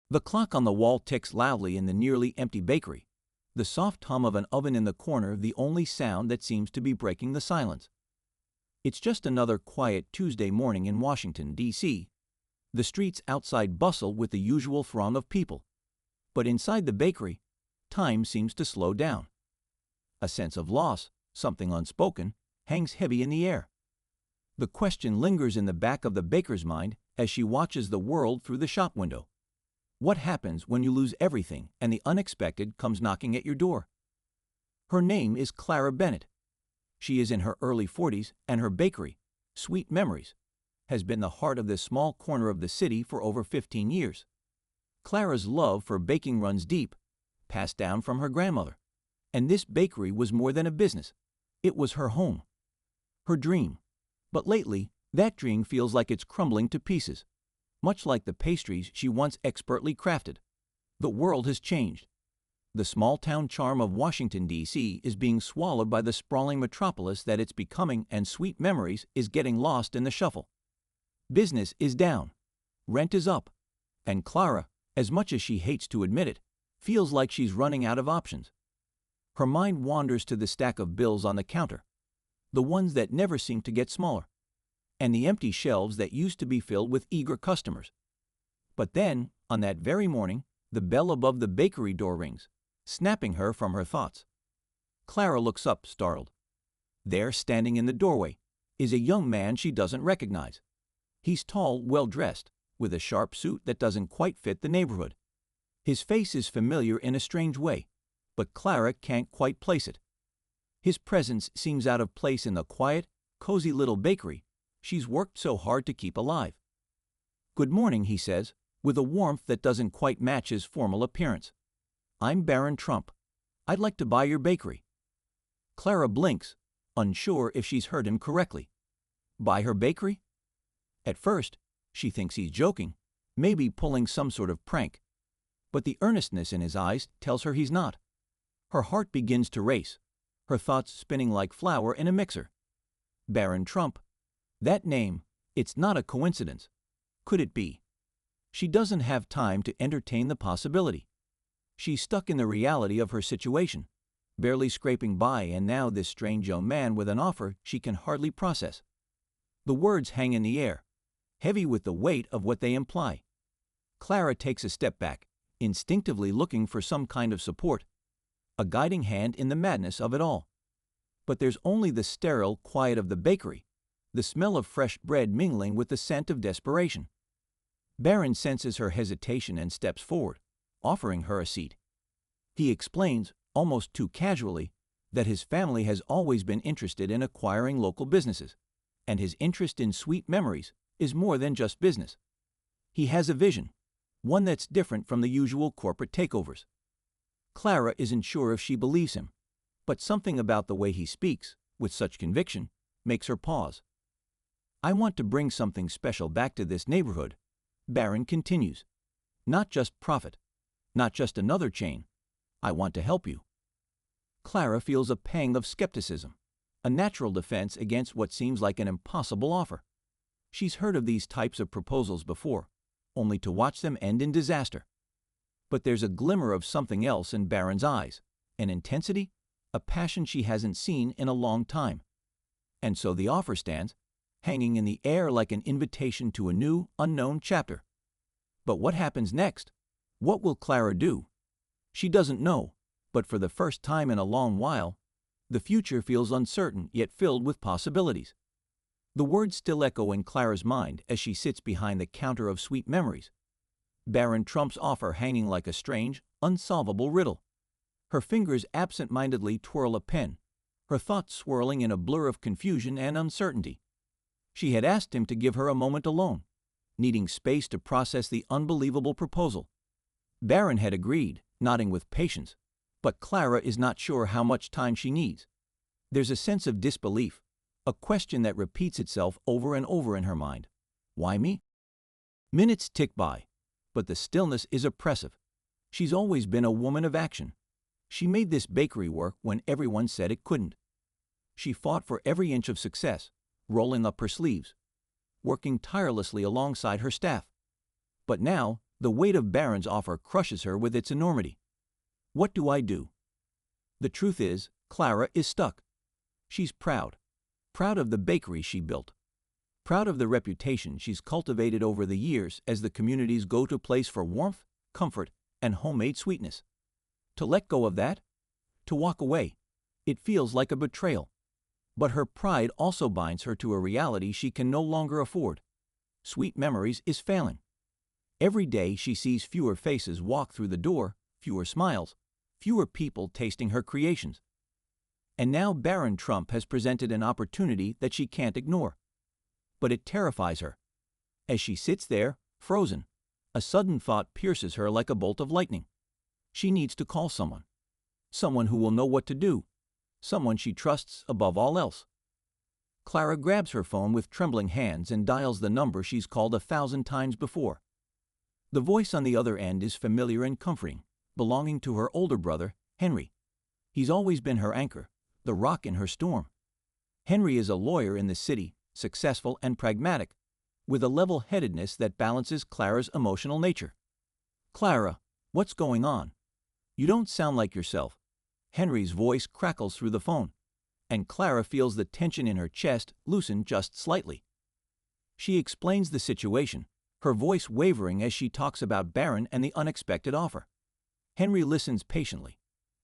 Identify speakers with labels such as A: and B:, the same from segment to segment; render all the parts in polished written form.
A: The clock on the wall ticks loudly in the nearly empty bakery, the soft hum of an oven in the corner the only sound that seems to be breaking the silence. It's just another quiet Tuesday morning in Washington, D.C. The streets outside bustle with the usual throng of people, but inside the bakery, time seems to slow down. A sense of loss, something unspoken, hangs heavy in the air. The question lingers in the back of the baker's mind as she watches the world through the shop window. What happens when you lose everything and the unexpected comes knocking at your door? Her name is Clara Bennett. She is in her early 40s, and her bakery, Sweet Memories, has been the heart of this small corner of the city for over 15 years. Clara's love for baking runs deep, passed down from her grandmother. And this bakery was more than a business. It was her home, her dream. But lately, that dream feels like it's crumbling to pieces, much like the pastries she once expertly crafted. The world has changed. The small-town charm of Washington, D.C. is being swallowed by the sprawling metropolis that it's becoming, and Sweet Memories is getting lost in the shuffle. Business is down, rent is up, and Clara, as much as she hates to admit it, feels like she's running out of options. Her mind wanders to the stack of bills on the counter, the ones that never seem to get smaller, and the empty shelves that used to be filled with eager customers. But then, on that very morning, the bell above the bakery door rings, snapping her from her thoughts. Clara looks up, startled. There, standing in the doorway, is a young man she doesn't recognize. He's tall, well-dressed, with a sharp suit that doesn't quite fit the neighborhood. His face is familiar in a strange way, but Clara can't quite place it. His presence seems out of place in the quiet, cozy little bakery she's worked so hard to keep alive. "Good morning," he says, with a warmth that doesn't quite match his formal appearance. "I'm Barron Trump. I'd like to buy your bakery." Clara blinks, unsure if she's heard him correctly. Buy her bakery? At first, she thinks he's joking, maybe pulling some sort of prank. But the earnestness in his eyes tells her he's not. Her heart begins to race, her thoughts spinning like flour in a mixer. Barron Trump. That name, it's not a coincidence. Could it be? She doesn't have time to entertain the possibility. She's stuck in the reality of her situation, barely scraping by, and now this strange young man with an offer she can hardly process. The words hang in the air, heavy with the weight of what they imply. Clara takes a step back, instinctively looking for some kind of support, a guiding hand in the madness of it all. But there's only the sterile quiet of the bakery, the smell of fresh bread mingling with the scent of desperation. Barron senses her hesitation and steps forward, offering her a seat. He explains, almost too casually, that his family has always been interested in acquiring local businesses, and his interest in Sweet Memories is more than just business. He has a vision, one that's different from the usual corporate takeovers. Clara isn't sure if she believes him, but something about the way he speaks, with such conviction, makes her pause. "I want to bring something special back to this neighborhood," Barron continues. "Not just profit, not just another chain. I want to help you." Clara feels a pang of skepticism, a natural defense against what seems like an impossible offer. She's heard of these types of proposals before, only to watch them end in disaster. But there's a glimmer of something else in Barron's eyes, an intensity, a passion she hasn't seen in a long time. And so the offer stands, hanging in the air like an invitation to a new, unknown chapter. But what happens next? What will Clara do? She doesn't know, but for the first time in a long while, the future feels uncertain yet filled with possibilities. The words still echo in Clara's mind as she sits behind the counter of Sweet Memories, Barron Trump's offer hanging like a strange, unsolvable riddle. Her fingers absent-mindedly twirl a pen, her thoughts swirling in a blur of confusion and uncertainty. She had asked him to give her a moment alone, needing space to process the unbelievable proposal. Barron had agreed, nodding with patience, but Clara is not sure how much time she needs. There's a sense of disbelief, a question that repeats itself over and over in her mind. Why me? Minutes tick by, but the stillness is oppressive. She's always been a woman of action. She made this bakery work when everyone said it couldn't. She fought for every inch of success, rolling up her sleeves, working tirelessly alongside her staff. But now, The weight of Barron's offer crushes her with its enormity. What do I do? The truth is, Clara is stuck. She's proud. Proud of the bakery she built. Proud of the reputation she's cultivated over the years as the community's go-to place for warmth, comfort, and homemade sweetness. To let go of that? To walk away? It feels like a betrayal. But her pride also binds her to a reality she can no longer afford. Sweet Memories is failing. Every day she sees fewer faces walk through the door, fewer smiles, fewer people tasting her creations. And now Barron Trump has presented an opportunity that she can't ignore. But it terrifies her. As she sits there, frozen, a sudden thought pierces her like a bolt of lightning. She needs to call someone. Someone who will know what to do. Someone she trusts above all else. Clara grabs her phone with trembling hands and dials the number she's called 1,000 times before. The voice on the other end is familiar and comforting, belonging to her older brother, Henry. He's always been her anchor, the rock in her storm. Henry is a lawyer in the city, successful and pragmatic, with a level-headedness that balances Clara's emotional nature. Clara, what's going on? You don't sound like yourself. Henry's voice crackles through the phone, and Clara feels the tension in her chest loosen just slightly. She explains the situation, her voice wavering as she talks about Barron and the unexpected offer. Henry listens patiently,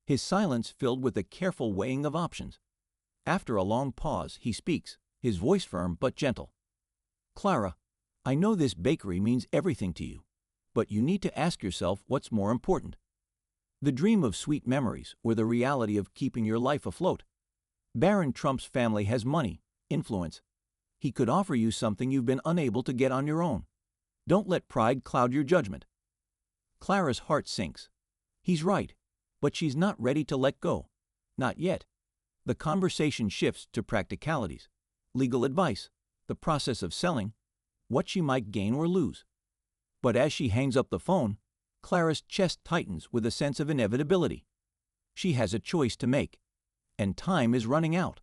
A: his silence filled with a careful weighing of options. After a long pause, he speaks, his voice firm but gentle. Clara, I know this bakery means everything to you, but you need to ask yourself what's more important. The dream of sweet memories or the reality of keeping your life afloat. Barron Trump's family has money, influence. He could offer you something you've been unable to get on your own. Don't let pride cloud your judgment. Clara's heart sinks. He's right, but she's not ready to let go. Not yet. The conversation shifts to practicalities, legal advice, the process of selling, what she might gain or lose. But as she hangs up the phone, Clara's chest tightens with a sense of inevitability. She has a choice to make, and time is running out.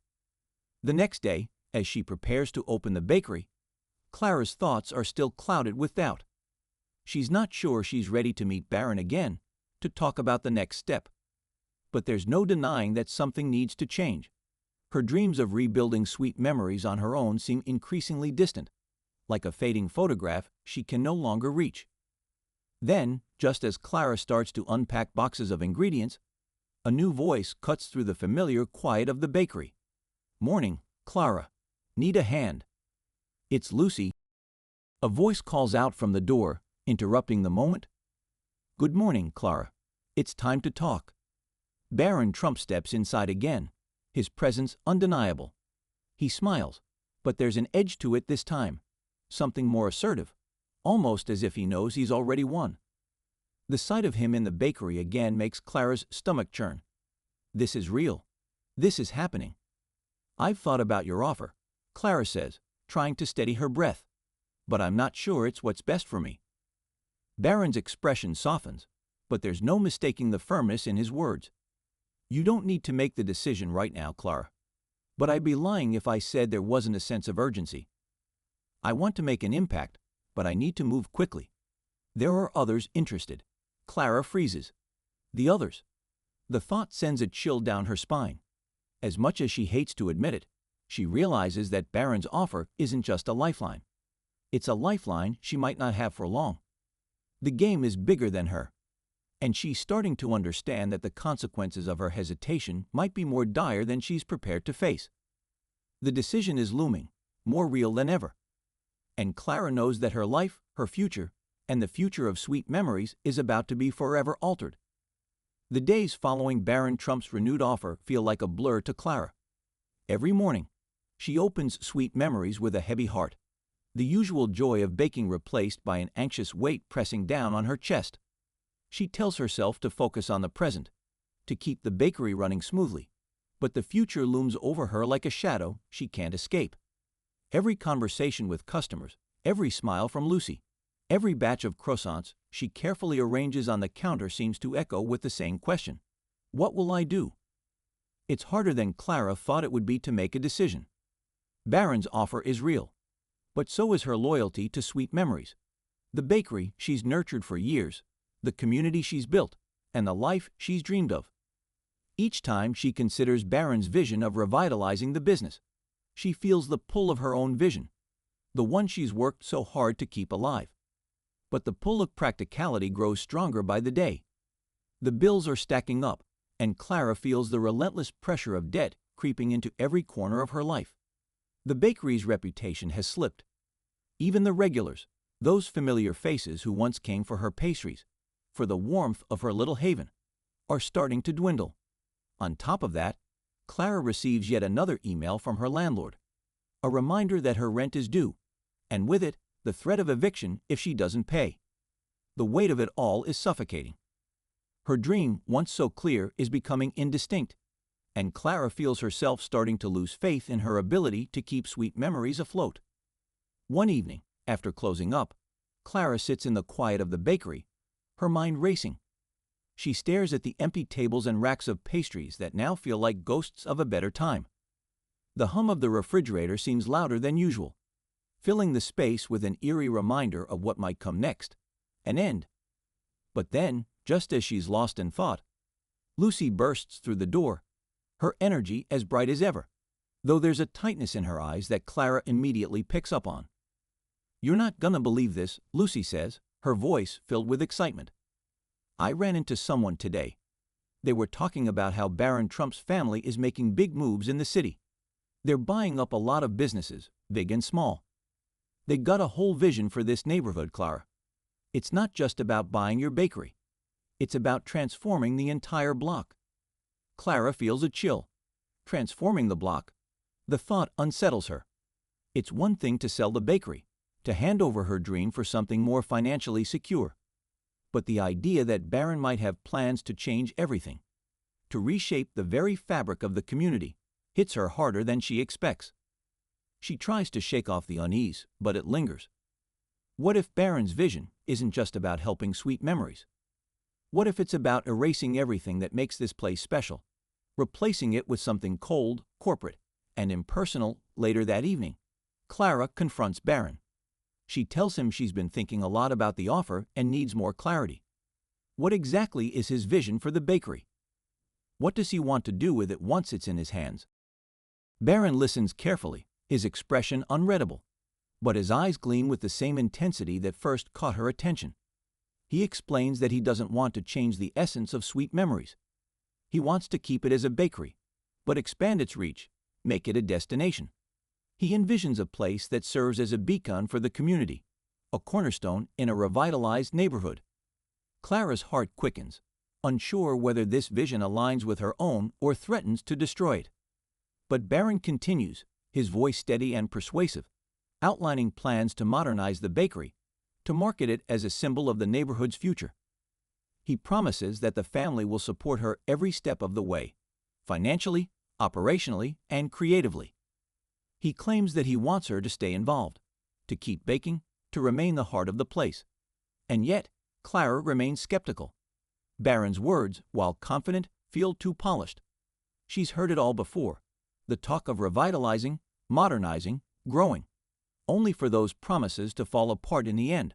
A: The next day, as she prepares to open the bakery, Clara's thoughts are still clouded with doubt. She's not sure she's ready to meet Barron again, to talk about the next step. But there's no denying that something needs to change. Her dreams of rebuilding sweet memories on her own seem increasingly distant, like a fading photograph she can no longer reach. Then, just as Clara starts to unpack boxes of ingredients, a new voice cuts through the familiar quiet of the bakery. Morning, Clara. Need a hand. It's Lucy. A voice calls out from the door, interrupting the moment. Good morning, Clara. It's time to talk. Barron Trump steps inside again, his presence undeniable. He smiles, but there's an edge to it this time, something more assertive, almost as if he knows he's already won. The sight of him in the bakery again makes Clara's stomach churn. This is real. This is happening. I've thought about your offer, Clara says, trying to steady her breath, but I'm not sure it's what's best for me. Barron's expression softens, but there's no mistaking the firmness in his words. You don't need to make the decision right now, Clara, but I'd be lying if I said there wasn't a sense of urgency. I want to make an impact, but I need to move quickly. There are others interested. Clara freezes. The others. The thought sends a chill down her spine. As much as she hates to admit it, she realizes that Barron's offer isn't just a lifeline. It's a lifeline she might not have for long. The game is bigger than her, and she's starting to understand that the consequences of her hesitation might be more dire than she's prepared to face. The decision is looming, more real than ever. And Clara knows that her life, her future, and the future of sweet memories is about to be forever altered. The days following Barron Trump's renewed offer feel like a blur to Clara. Every morning, she opens Sweet Memories with a heavy heart, the usual joy of baking replaced by an anxious weight pressing down on her chest. She tells herself to focus on the present, to keep the bakery running smoothly, but the future looms over her like a shadow she can't escape. Every conversation with customers, every smile from Lucy, every batch of croissants she carefully arranges on the counter seems to echo with the same question. What will I do? It's harder than Clara thought it would be to make a decision. Barron's offer is real, but so is her loyalty to Sweet Memories. The bakery she's nurtured for years, the community she's built, and the life she's dreamed of. Each time she considers Barron's vision of revitalizing the business, she feels the pull of her own vision, the one she's worked so hard to keep alive. But the pull of practicality grows stronger by the day. The bills are stacking up, and Clara feels the relentless pressure of debt creeping into every corner of her life. The bakery's reputation has slipped. Even the regulars, those familiar faces who once came for her pastries, for the warmth of her little haven, are starting to dwindle. On top of that, Clara receives yet another email from her landlord, a reminder that her rent is due, and with it, the threat of eviction if she doesn't pay. The weight of it all is suffocating. Her dream, once so clear, is becoming indistinct, and Clara feels herself starting to lose faith in her ability to keep sweet memories afloat. One evening, after closing up, Clara sits in the quiet of the bakery, her mind racing. She stares at the empty tables and racks of pastries that now feel like ghosts of a better time. The hum of the refrigerator seems louder than usual, filling the space with an eerie reminder of what might come next, an end. But then, just as she's lost in thought, Lucy bursts through the door, her energy as bright as ever, though there's a tightness in her eyes that Clara immediately picks up on. "You're not gonna believe this," Lucy says, her voice filled with excitement. "I ran into someone today. They were talking about how Barron Trump's family is making big moves in the city. They're buying up a lot of businesses, big and small. They got a whole vision for this neighborhood, Clara. It's not just about buying your bakery. It's about transforming the entire block." Clara feels a chill. Transforming the block. The thought unsettles her. It's one thing to sell the bakery, to hand over her dream for something more financially secure. But the idea that Barron might have plans to change everything, to reshape the very fabric of the community, hits her harder than she expects. She tries to shake off the unease, but it lingers. What if Barron's vision isn't just about helping sweet memories? What if it's about erasing everything that makes this place special, replacing it with something cold, corporate, and impersonal? Later that evening, Clara confronts Barron. She tells him she's been thinking a lot about the offer and needs more clarity. What exactly is his vision for the bakery? What does he want to do with it once it's in his hands? Barron listens carefully, his expression unreadable, but his eyes gleam with the same intensity that first caught her attention. He explains that he doesn't want to change the essence of sweet memories. He wants to keep it as a bakery, but expand its reach, make it a destination. He envisions a place that serves as a beacon for the community, a cornerstone in a revitalized neighborhood. Clara's heart quickens, unsure whether this vision aligns with her own or threatens to destroy it. But Barron continues, his voice steady and persuasive, outlining plans to modernize the bakery, to market it as a symbol of the neighborhood's future. He promises that the family will support her every step of the way, financially, operationally, and creatively. He claims that he wants her to stay involved, to keep baking, to remain the heart of the place. And yet, Clara remains skeptical. Barron's words, while confident, feel too polished. She's heard it all before, the talk of revitalizing, modernizing, growing, only for those promises to fall apart in the end,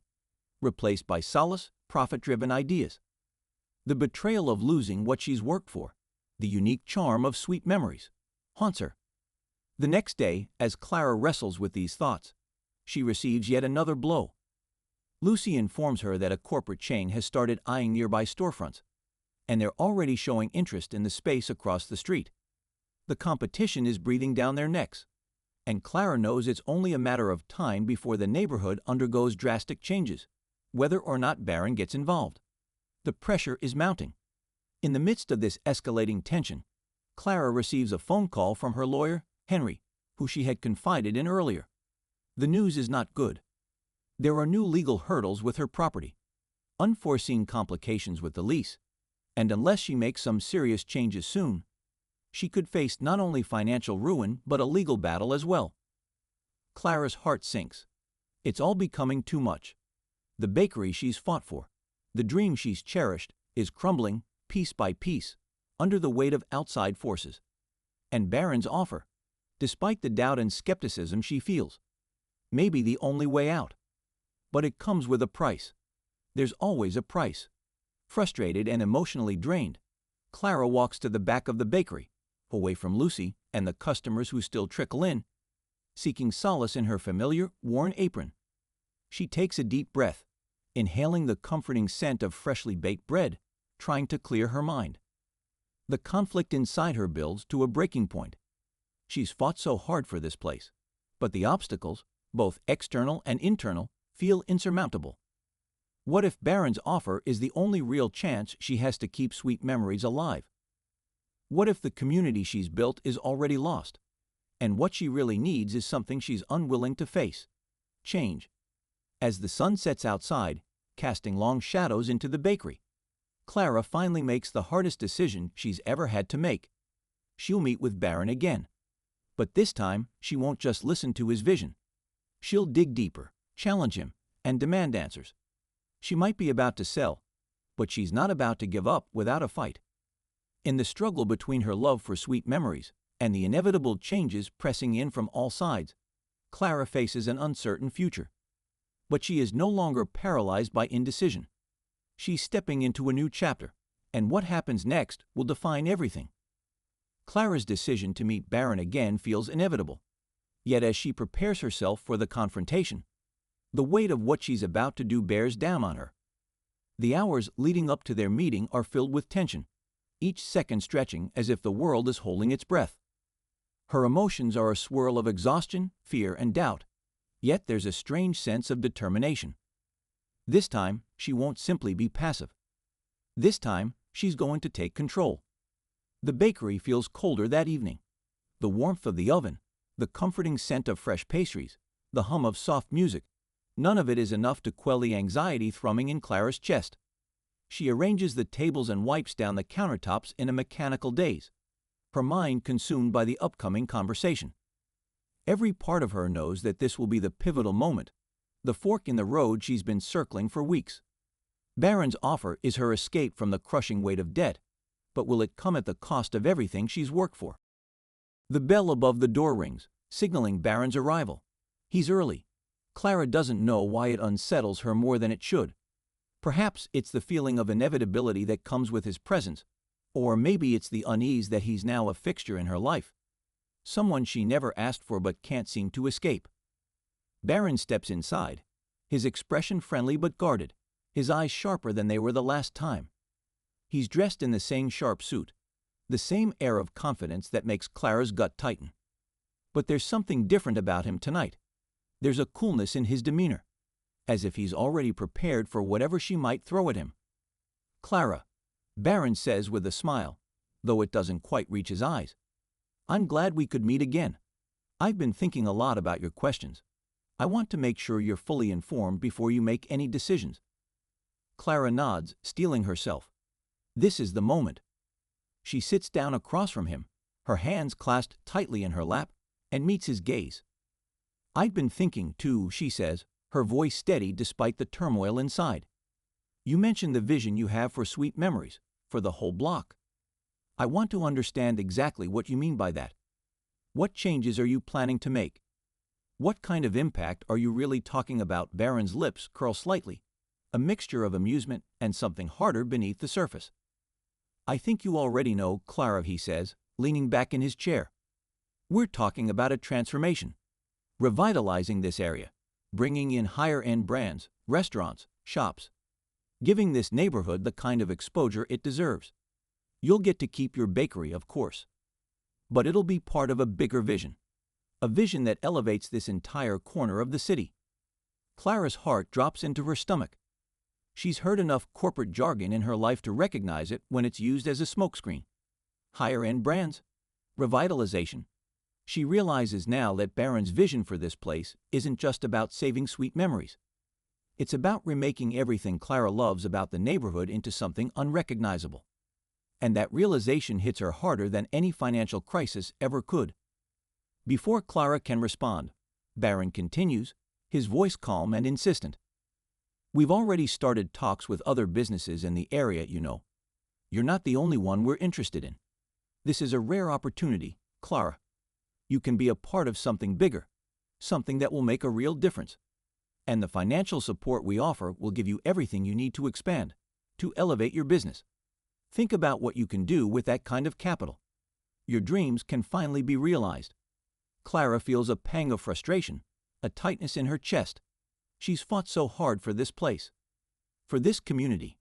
A: replaced by solace, profit-driven ideas. The betrayal of losing what she's worked for, the unique charm of sweet memories, haunts her. The next day, as Clara wrestles with these thoughts, she receives yet another blow. Lucy informs her that a corporate chain has started eyeing nearby storefronts, and they're already showing interest in the space across the street. The competition is breathing down their necks, and Clara knows it's only a matter of time before the neighborhood undergoes drastic changes, whether or not Barron gets involved. The pressure is mounting. In the midst of this escalating tension, Clara receives a phone call from her lawyer, Henry, who she had confided in earlier. The news is not good. There are new legal hurdles with her property, unforeseen complications with the lease, and unless she makes some serious changes soon, she could face not only financial ruin but a legal battle as well. Clara's heart sinks. It's all becoming too much. The bakery she's fought for, the dream she's cherished, is crumbling, piece by piece, under the weight of outside forces. And Barron's offer, despite the doubt and skepticism she feels, may be the only way out. But it comes with a price. There's always a price. Frustrated and emotionally drained, Clara walks to the back of the bakery, away from Lucy and the customers who still trickle in, seeking solace in her familiar, worn apron. She takes a deep breath, inhaling the comforting scent of freshly baked bread, trying to clear her mind. The conflict inside her builds to a breaking point. She's fought so hard for this place, but the obstacles, both external and internal, feel insurmountable. What if Barron's offer is the only real chance she has to keep sweet memories alive? What if the community she's built is already lost, and what she really needs is something she's unwilling to face? Change. As the sun sets outside, casting long shadows into the bakery, Clara finally makes the hardest decision she's ever had to make. She'll meet with Barron again. But this time, she won't just listen to his vision. She'll dig deeper, challenge him, and demand answers. She might be about to sell, but she's not about to give up without a fight. In the struggle between her love for sweet memories and the inevitable changes pressing in from all sides, Clara faces an uncertain future. But she is no longer paralyzed by indecision. She's stepping into a new chapter, and what happens next will define everything. Clara's decision to meet Barron again feels inevitable. Yet as she prepares herself for the confrontation, the weight of what she's about to do bears down on her. The hours leading up to their meeting are filled with tension, each second stretching as if the world is holding its breath. Her emotions are a swirl of exhaustion, fear, and doubt, yet there's a strange sense of determination. This time, she won't simply be passive. This time, she's going to take control. The bakery feels colder that evening. The warmth of the oven, the comforting scent of fresh pastries, the hum of soft music, none of it is enough to quell the anxiety thrumming in Clara's chest. She arranges the tables and wipes down the countertops in a mechanical daze, her mind consumed by the upcoming conversation. Every part of her knows that this will be the pivotal moment, the fork in the road she's been circling for weeks. Barron's offer is her escape from the crushing weight of debt, but will it come at the cost of everything she's worked for? The bell above the door rings, signaling Barron's arrival. He's early. Clara doesn't know why it unsettles her more than it should. Perhaps it's the feeling of inevitability that comes with his presence, or maybe it's the unease that he's now a fixture in her life, someone she never asked for but can't seem to escape. Barron steps inside, his expression friendly but guarded, his eyes sharper than they were the last time. He's dressed in the same sharp suit, the same air of confidence that makes Clara's gut tighten. But there's something different about him tonight. There's a coolness in his demeanor, as if he's already prepared for whatever she might throw at him. "Clara," Barron says with a smile, though it doesn't quite reach his eyes, "I'm glad we could meet again. I've been thinking a lot about your questions. I want to make sure you're fully informed before you make any decisions." Clara nods, steeling herself. This is the moment. She sits down across from him, her hands clasped tightly in her lap, and meets his gaze. "I've been thinking, too," she says, her voice steady despite the turmoil inside. "You mentioned the vision you have for sweet memories, for the whole block. I want to understand exactly what you mean by that. What changes are you planning to make? What kind of impact are you really talking about?" Barron's lips curl slightly, a mixture of amusement and something harder beneath the surface. "I think you already know, Clara," he says, leaning back in his chair. "We're talking about a transformation, revitalizing this area, bringing in higher-end brands, restaurants, shops, giving this neighborhood the kind of exposure it deserves. You'll get to keep your bakery, of course, but it'll be part of a bigger vision, a vision that elevates this entire corner of the city." Clara's heart drops into her stomach. She's heard enough corporate jargon in her life to recognize it when it's used as a smokescreen. Higher-end brands, revitalization. She realizes now that Barron's vision for this place isn't just about saving sweet memories. It's about remaking everything Clara loves about the neighborhood into something unrecognizable. And that realization hits her harder than any financial crisis ever could. Before Clara can respond, Barron continues, his voice calm and insistent. "We've already started talks with other businesses in the area, you know. You're not the only one we're interested in. This is a rare opportunity, Clara. You can be a part of something bigger, something that will make a real difference. And the financial support we offer will give you everything you need to expand, to elevate your business. Think about what you can do with that kind of capital. Your dreams can finally be realized. Clara feels a pang of frustration, a tightness in her chest. She's fought so hard for this place, for this community.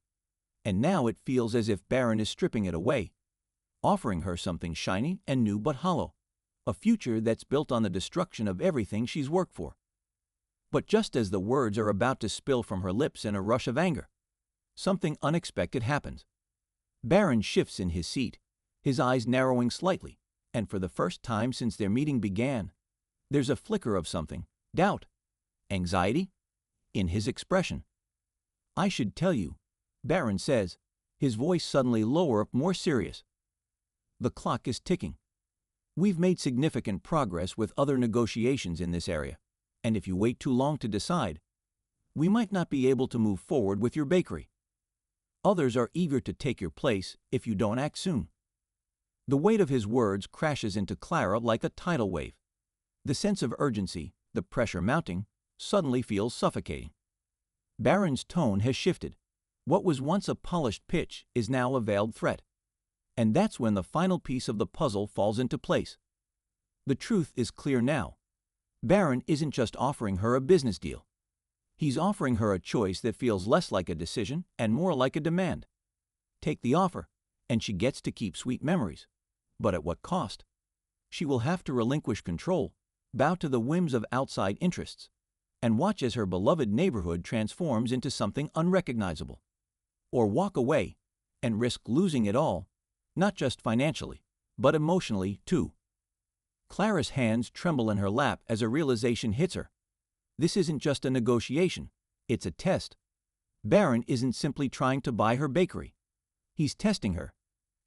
A: And now it feels as if Barron is stripping it away, offering her something shiny and new but hollow, a future that's built on the destruction of everything she's worked for. But just as the words are about to spill from her lips in a rush of anger, something unexpected happens. Barron shifts in his seat, his eyes narrowing slightly, and for the first time since their meeting began, there's a flicker of something, doubt, anxiety, in his expression. "I should tell you," Barron says, his voice suddenly lower, more serious. "The clock is ticking. We've made significant progress with other negotiations in this area, and if you wait too long to decide, we might not be able to move forward with your bakery. Others are eager to take your place if you don't act soon." The weight of his words crashes into Clara like a tidal wave. The sense of urgency, the pressure mounting, suddenly feels suffocating. Barron's tone has shifted. What was once a polished pitch is now a veiled threat. And that's when the final piece of the puzzle falls into place. The truth is clear now. Barron isn't just offering her a business deal. He's offering her a choice that feels less like a decision and more like a demand. Take the offer, and she gets to keep sweet memories. But at what cost? She will have to relinquish control, bow to the whims of outside interests, and watch as her beloved neighborhood transforms into something unrecognizable. Or walk away and risk losing it all, not just financially, but emotionally too. Clara's hands tremble in her lap as a realization hits her. This isn't just a negotiation, it's a test. Barron isn't simply trying to buy her bakery. He's testing her,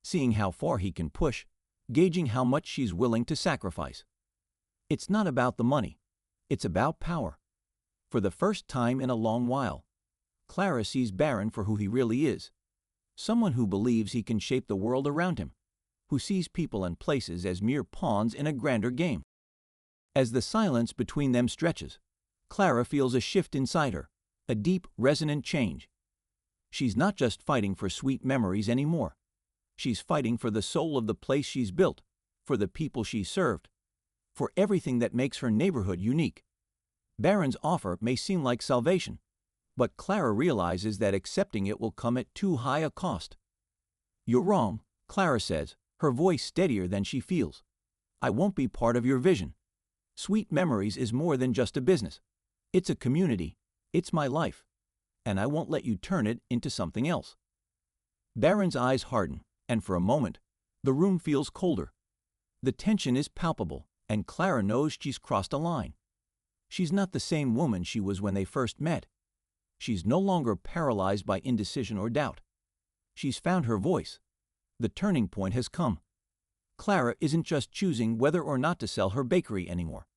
A: seeing how far he can push, gauging how much she's willing to sacrifice. It's not about the money, it's about power. For the first time in a long while, Clara sees Barron for who he really is. Someone who believes he can shape the world around him, who sees people and places as mere pawns in a grander game. As the silence between them stretches, Clara feels a shift inside her, a deep, resonant change. She's not just fighting for sweet memories anymore. She's fighting for the soul of the place she's built, for the people she's served, for everything that makes her neighborhood unique. Barron's offer may seem like salvation, but Clara realizes that accepting it will come at too high a cost. "You're wrong," Clara says, her voice steadier than she feels. "I won't be part of your vision. Sweet Memories is more than just a business. It's a community. It's my life. And I won't let you turn it into something else." Barron's eyes harden, and for a moment, the room feels colder. The tension is palpable, and Clara knows she's crossed a line. She's not the same woman she was when they first met. She's no longer paralyzed by indecision or doubt. She's found her voice. The turning point has come. Clara isn't just choosing whether or not to sell her bakery anymore.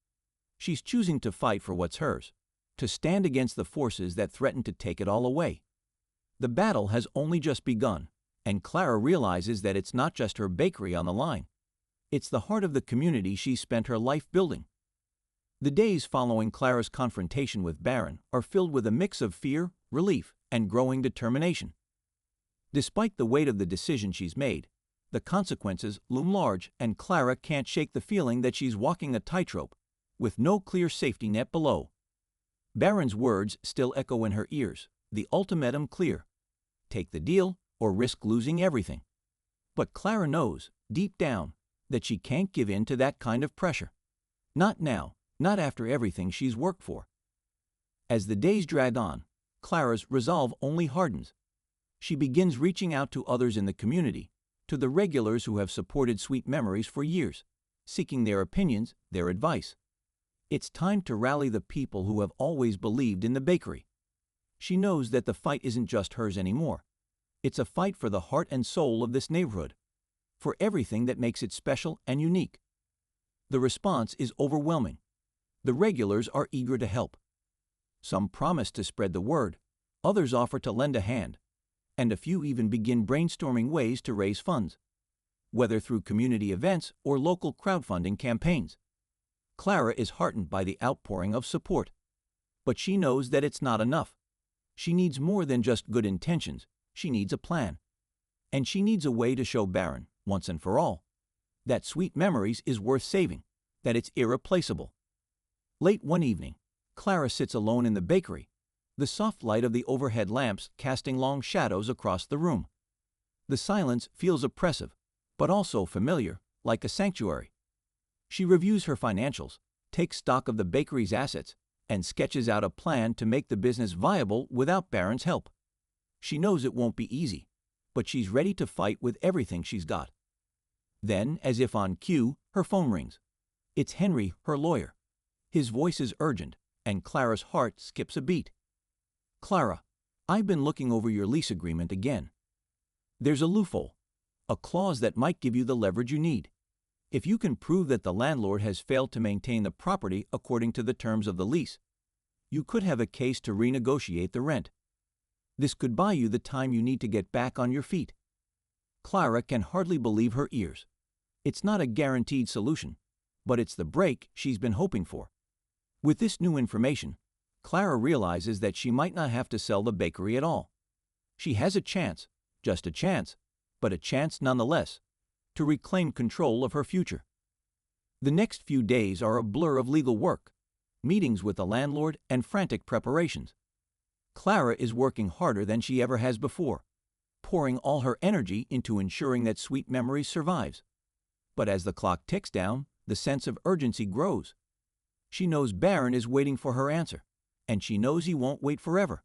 A: She's choosing to fight for what's hers, to stand against the forces that threaten to take it all away. The battle has only just begun, and Clara realizes that it's not just her bakery on the line. It's the heart of the community she's spent her life building. The days following Clara's confrontation with Barron are filled with a mix of fear, relief, and growing determination. Despite the weight of the decision she's made, the consequences loom large, and Clara can't shake the feeling that she's walking a tightrope, with no clear safety net below. Barron's words still echo in her ears, the ultimatum clear: take the deal or risk losing everything. But Clara knows, deep down, that she can't give in to that kind of pressure. Not now, not after everything she's worked for. As the days drag on, Clara's resolve only hardens. She begins reaching out to others in the community, to the regulars who have supported Sweet Memories for years, seeking their opinions, their advice. It's time to rally the people who have always believed in the bakery. She knows that the fight isn't just hers anymore. It's a fight for the heart and soul of this neighborhood, for everything that makes it special and unique. The response is overwhelming. The regulars are eager to help. Some promise to spread the word, others offer to lend a hand, and a few even begin brainstorming ways to raise funds, whether through community events or local crowdfunding campaigns. Clara is heartened by the outpouring of support. But she knows that it's not enough. She needs more than just good intentions. She needs a plan. And she needs a way to show Barron, once and for all, that Sweet Memories is worth saving, that it's irreplaceable. Late one evening, Clara sits alone in the bakery, the soft light of the overhead lamps casting long shadows across the room. The silence feels oppressive, but also familiar, like a sanctuary. She reviews her financials, takes stock of the bakery's assets, and sketches out a plan to make the business viable without Barron's help. She knows it won't be easy, but she's ready to fight with everything she's got. Then, as if on cue, her phone rings. It's Henry, her lawyer. His voice is urgent, and Clara's heart skips a beat. "Clara, I've been looking over your lease agreement again. There's a loophole, a clause that might give you the leverage you need. If you can prove that the landlord has failed to maintain the property according to the terms of the lease, you could have a case to renegotiate the rent. This could buy you the time you need to get back on your feet." Clara can hardly believe her ears. It's not a guaranteed solution, but it's the break she's been hoping for. With this new information, Clara realizes that she might not have to sell the bakery at all. She has a chance, just a chance, but a chance nonetheless, to reclaim control of her future. The next few days are a blur of legal work, meetings with the landlord, and frantic preparations. Clara is working harder than she ever has before, pouring all her energy into ensuring that Sweet Memories survives. But as the clock ticks down, the sense of urgency grows. She knows Barron is waiting for her answer, and she knows he won't wait forever.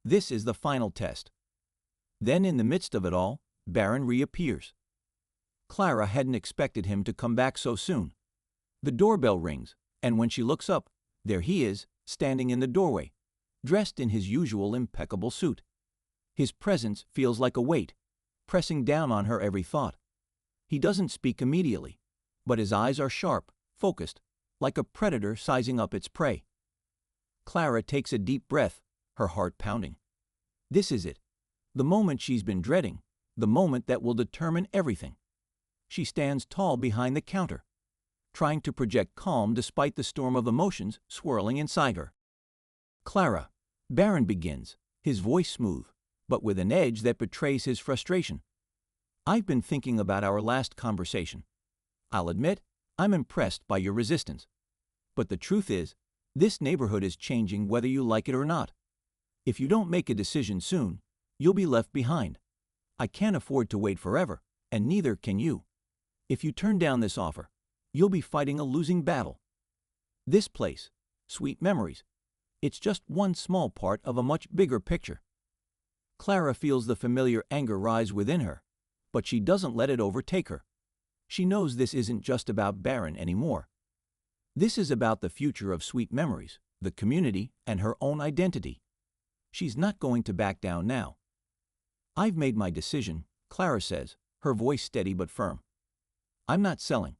A: This is the final test. Then, in the midst of it all, Barron reappears. Clara hadn't expected him to come back so soon. The doorbell rings, and when she looks up, there he is, standing in the doorway, dressed in his usual impeccable suit. His presence feels like a weight, pressing down on her every thought. He doesn't speak immediately, but his eyes are sharp, focused, like a predator sizing up its prey. Clara takes a deep breath, her heart pounding. This is it, the moment she's been dreading, the moment that will determine everything. She stands tall behind the counter, trying to project calm despite the storm of emotions swirling inside her. "Clara," Barron begins, his voice smooth, but with an edge that betrays his frustration. "I've been thinking about our last conversation. I'll admit, I'm impressed by your resistance. But the truth is, this neighborhood is changing whether you like it or not. If you don't make a decision soon, you'll be left behind. I can't afford to wait forever, and neither can you. If you turn down this offer, you'll be fighting a losing battle. This place, Sweet Memories, it's just one small part of a much bigger picture." Clara feels the familiar anger rise within her, but she doesn't let it overtake her. She knows this isn't just about Barron anymore. This is about the future of Sweet Memories, the community, and her own identity. She's not going to back down now. "I've made my decision," Clara says, her voice steady but firm. "I'm not selling.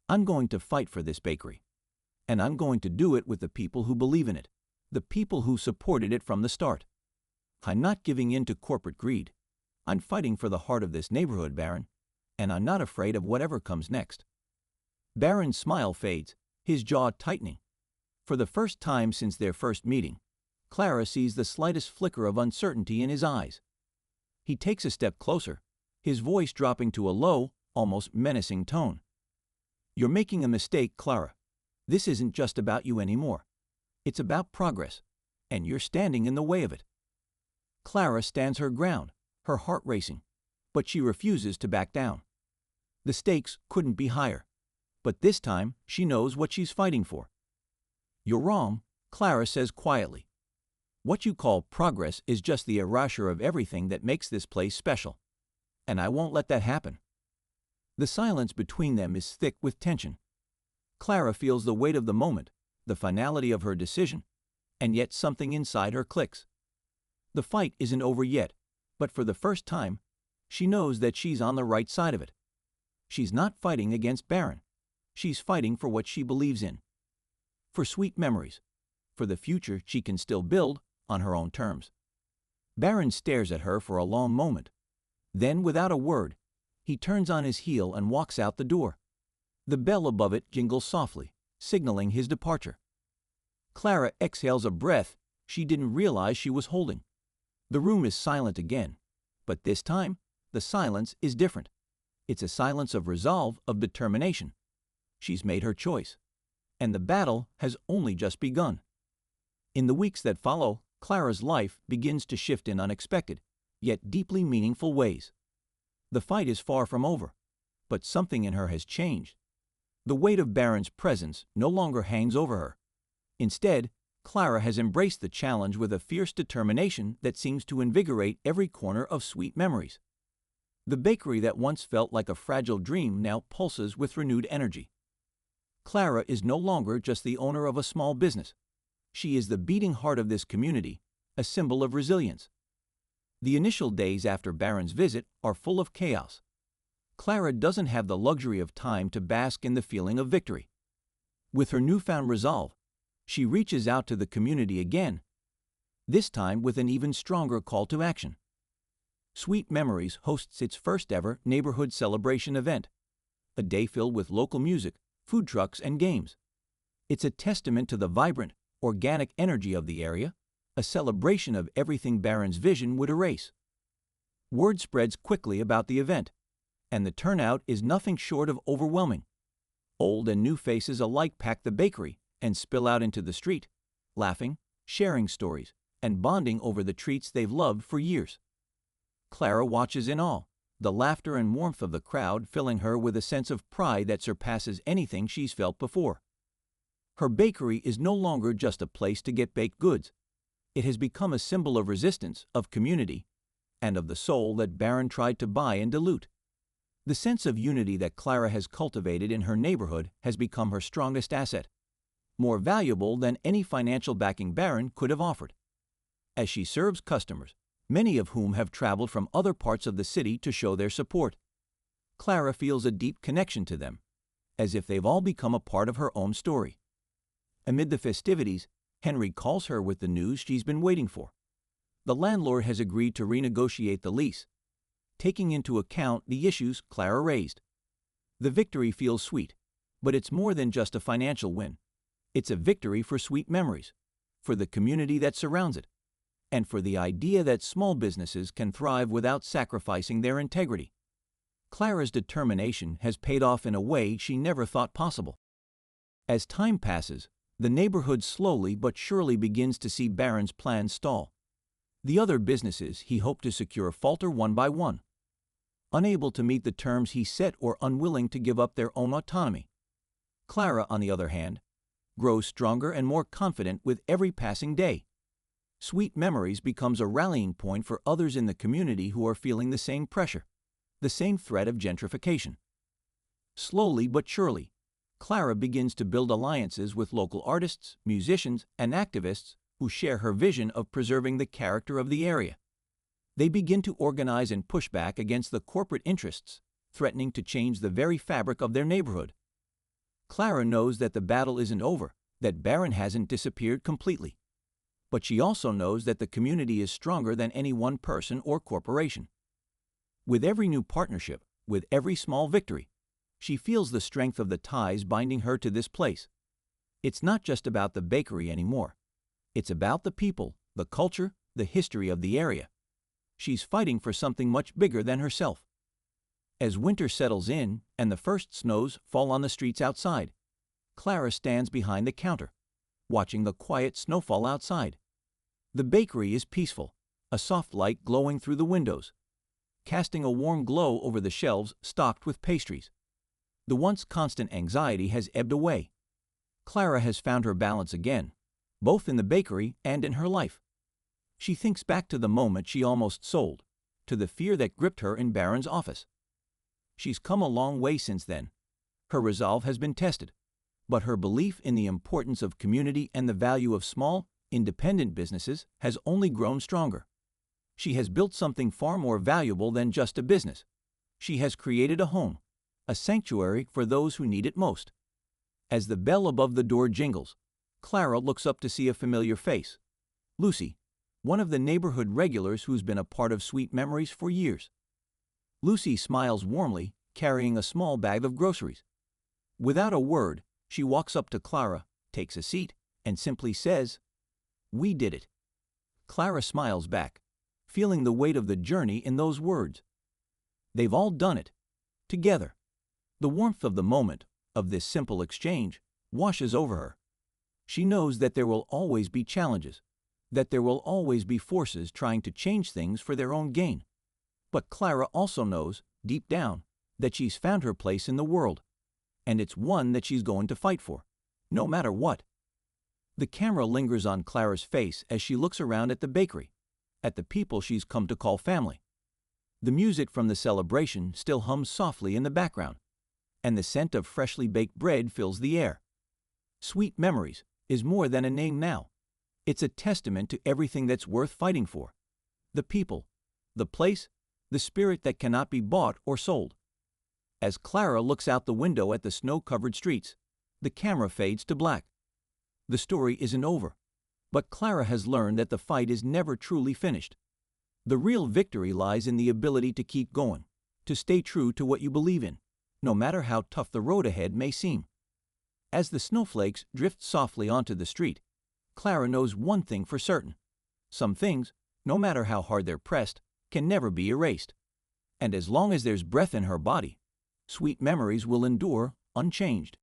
A: I'm going to fight for this bakery. And I'm going to do it with the people who believe in it, the people who supported it from the start. I'm not giving in to corporate greed. I'm fighting for the heart of this neighborhood, Barron, and I'm not afraid of whatever comes next." Barron's smile fades, his jaw tightening. For the first time since their first meeting, Clara sees the slightest flicker of uncertainty in his eyes. He takes a step closer, his voice dropping to a low, almost menacing tone. "You're making a mistake, Clara. This isn't just about you anymore. It's about progress, and you're standing in the way of it." Clara stands her ground, her heart racing, but she refuses to back down. The stakes couldn't be higher, but this time she knows what she's fighting for. "You're wrong," Clara says quietly. "What you call progress is just the erasure of everything that makes this place special, and I won't let that happen." The silence between them is thick with tension. Clara feels the weight of the moment, the finality of her decision, and yet something inside her clicks. The fight isn't over yet, but for the first time, she knows that she's on the right side of it. She's not fighting against Barron. She's fighting for what she believes in. For Sweet Memories, for the future she can still build on her own terms. Barron stares at her for a long moment. Then, without a word, he turns on his heel and walks out the door. The bell above it jingles softly, signaling his departure. Clara exhales a breath she didn't realize she was holding. The room is silent again, but this time, the silence is different. It's a silence of resolve, of determination. She's made her choice, and the battle has only just begun. In the weeks that follow, Clara's life begins to shift in unexpected, yet deeply meaningful ways. The fight is far from over, but something in her has changed. The weight of Barron's presence no longer hangs over her. Instead, Clara has embraced the challenge with a fierce determination that seems to invigorate every corner of Sweet Memories. The bakery that once felt like a fragile dream now pulses with renewed energy. Clara is no longer just the owner of a small business. She is the beating heart of this community, a symbol of resilience. The initial days after Barron's visit are full of chaos. Clara doesn't have the luxury of time to bask in the feeling of victory. With her newfound resolve, she reaches out to the community again, this time with an even stronger call to action. Sweet Memories hosts its first-ever neighborhood celebration event, a day filled with local music, food trucks, and games. It's a testament to the vibrant, organic energy of the area, a celebration of everything Barron's vision would erase. Word spreads quickly about the event, and the turnout is nothing short of overwhelming. Old and new faces alike pack the bakery and spill out into the street, laughing, sharing stories, and bonding over the treats they've loved for years. Clara watches in awe, the laughter and warmth of the crowd filling her with a sense of pride that surpasses anything she's felt before. Her bakery is no longer just a place to get baked goods. It has become a symbol of resistance, of community, and of the soul that Barron tried to buy and dilute. The sense of unity that Clara has cultivated in her neighborhood has become her strongest asset, more valuable than any financial backing Barron could have offered. As she serves customers, many of whom have traveled from other parts of the city to show their support, Clara feels a deep connection to them, as if they've all become a part of her own story. Amid the festivities, Henry calls her with the news she's been waiting for. The landlord has agreed to renegotiate the lease, taking into account the issues Clara raised. The victory feels sweet, but it's more than just a financial win. It's a victory for Sweet Memories, for the community that surrounds it, and for the idea that small businesses can thrive without sacrificing their integrity. Clara's determination has paid off in a way she never thought possible. As time passes, the neighborhood slowly but surely begins to see Barron's plans stall. The other businesses he hoped to secure falter one by one, unable to meet the terms he set or unwilling to give up their own autonomy. Clara, on the other hand, grows stronger and more confident with every passing day. Sweet Memories becomes a rallying point for others in the community who are feeling the same pressure, the same threat of gentrification. Slowly but surely, Clara begins to build alliances with local artists, musicians, and activists who share her vision of preserving the character of the area. They begin to organize and push back against the corporate interests, threatening to change the very fabric of their neighborhood. Clara knows that the battle isn't over, that Barron hasn't disappeared completely. But she also knows that the community is stronger than any one person or corporation. With every new partnership, with every small victory, she feels the strength of the ties binding her to this place. It's not just about the bakery anymore. It's about the people, the culture, the history of the area. She's fighting for something much bigger than herself. As winter settles in and the first snows fall on the streets outside, Clara stands behind the counter, watching the quiet snowfall outside. The bakery is peaceful, a soft light glowing through the windows, casting a warm glow over the shelves stocked with pastries. The once constant anxiety has ebbed away. Clara has found her balance again, both in the bakery and in her life. She thinks back to the moment she almost sold, to the fear that gripped her in Barron's office. She's come a long way since then. Her resolve has been tested, but her belief in the importance of community and the value of small, independent businesses has only grown stronger. She has built something far more valuable than just a business. She has created a home, a sanctuary for those who need it most. As the bell above the door jingles, Clara looks up to see a familiar face. Lucy, one of the neighborhood regulars who's been a part of Sweet Memories for years. Lucy smiles warmly, carrying a small bag of groceries. Without a word, she walks up to Clara, takes a seat, and simply says, "We did it." Clara smiles back, feeling the weight of the journey in those words. They've all done it, together. The warmth of the moment, of this simple exchange, washes over her. She knows that there will always be challenges, that there will always be forces trying to change things for their own gain. But Clara also knows, deep down, that she's found her place in the world, and it's one that she's going to fight for, no matter what. The camera lingers on Clara's face as she looks around at the bakery, at the people she's come to call family. The music from the celebration still hums softly in the background, and the scent of freshly baked bread fills the air. Sweet Memories is more than a name now. It's a testament to everything that's worth fighting for. The people, the place, the spirit that cannot be bought or sold. As Clara looks out the window at the snow-covered streets, the camera fades to black. The story isn't over, but Clara has learned that the fight is never truly finished. The real victory lies in the ability to keep going, to stay true to what you believe in, no matter how tough the road ahead may seem. As the snowflakes drift softly onto the street, Clara knows one thing for certain. Some things, no matter how hard they're pressed, can never be erased. And as long as there's breath in her body, Sweet Memories will endure unchanged.